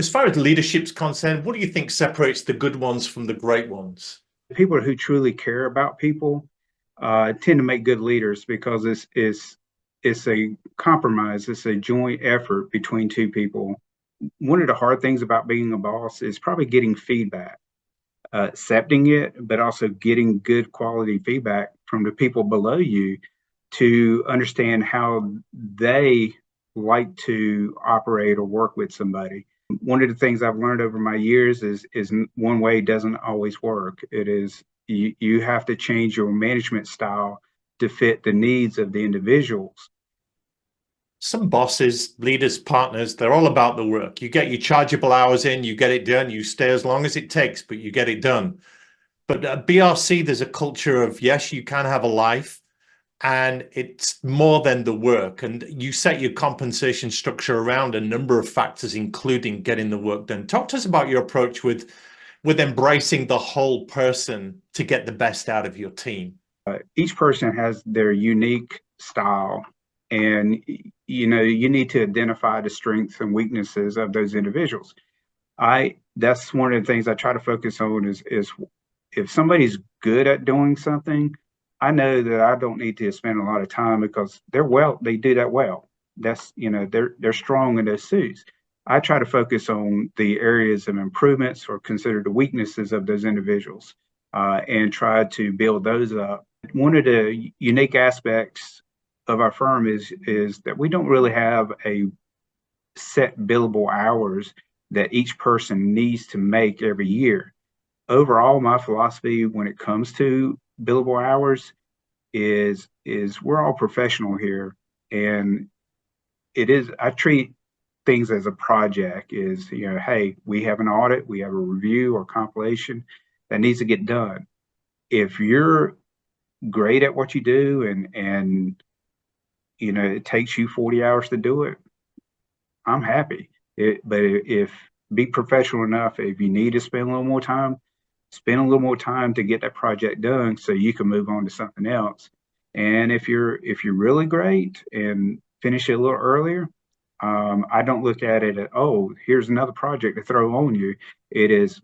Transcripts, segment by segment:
As far as leadership's concerned, what do you think separates the good ones from the great ones? People who truly care about people tend to make good leaders because it's a compromise. It's a joint effort between two people. One of the hard things about being a boss is probably getting feedback, accepting it, but also getting good quality feedback from the people below you to understand how they like to operate or work with somebody. One of the things I've learned over my years is one way doesn't always work. It is you have to change your management style to fit the needs of the individuals. Some bosses, leaders, partners, they're all about the work. You get your chargeable hours in, you get it done, you stay as long as it takes, but you get it done. But at BRC, there's a culture of, yes, you can have a life, and it's more than the work. And you set your compensation structure around a number of factors, including getting the work done. Talk to us about your approach with embracing the whole person to get the best out of your team. Each person has their unique style, and you need to identify the strengths and weaknesses of those individuals. I That's one of the things I try to focus on is if somebody's good at doing something, I know that I don't need to spend a lot of time because they do that well. They're strong in those suits. I try to focus on the areas of improvements or consider the weaknesses of those individuals, and try to build those up. One of the unique aspects of our firm is that we don't really have a set billable hours that each person needs to make every year. Overall, my philosophy when it comes to billable hours is we're all professional here, and I treat things as a project. Hey, we have an audit, we have a review or compilation that needs to get done. If you're great at what you do and it takes you 40 hours to do it, I'm happy. But if be professional enough, if you need to spend a little more time, spend a little more time to get that project done so you can move on to something else. And if you're really great and finish it a little earlier, I don't look at it as, oh, here's another project to throw on you. It is,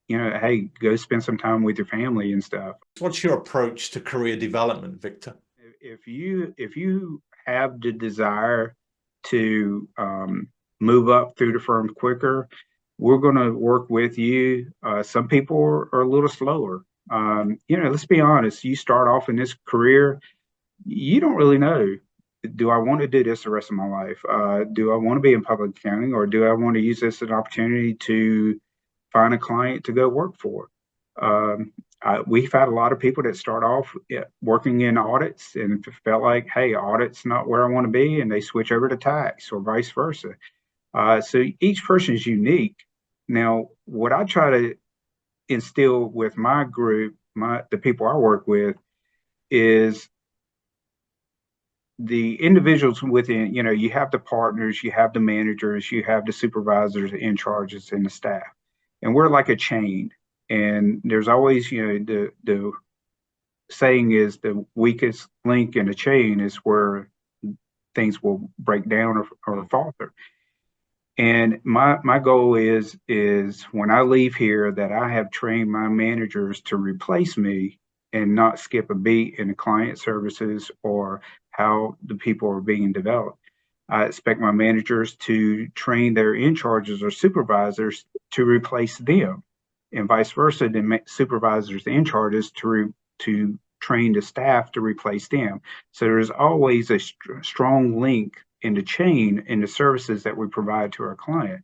hey, go spend some time with your family and stuff. What's your approach to career development, Victor? If you have the desire to move up through the firm quicker, we're going to work with you. Some people are a little slower. Let's be honest. You start off in this career, you don't really know. Do I want to do this the rest of my life? Do I want to be in public accounting, or do I want to use this as an opportunity to find a client to go work for? Um, we've had a lot of people that start off working in audits and felt like, hey, audit's not where I want to be, and they switch over to tax or vice versa. So each person is unique. Now, what I try to instill with my group, the people I work with, is the individuals within, you have the partners, you have the managers, you have the supervisors, the in charges, and the staff. And we're like a chain. And there's always, the saying is the weakest link in the chain is where things will break down or falter. And my goal is when I leave here that I have trained my managers to replace me and not skip a beat in the client services or how the people are being developed. I expect my managers to train their in charges or supervisors to replace them, and vice versa. The supervisors, the in charges, to train the staff to replace them. So there's always a strong link in the chain in the services that we provide to our client.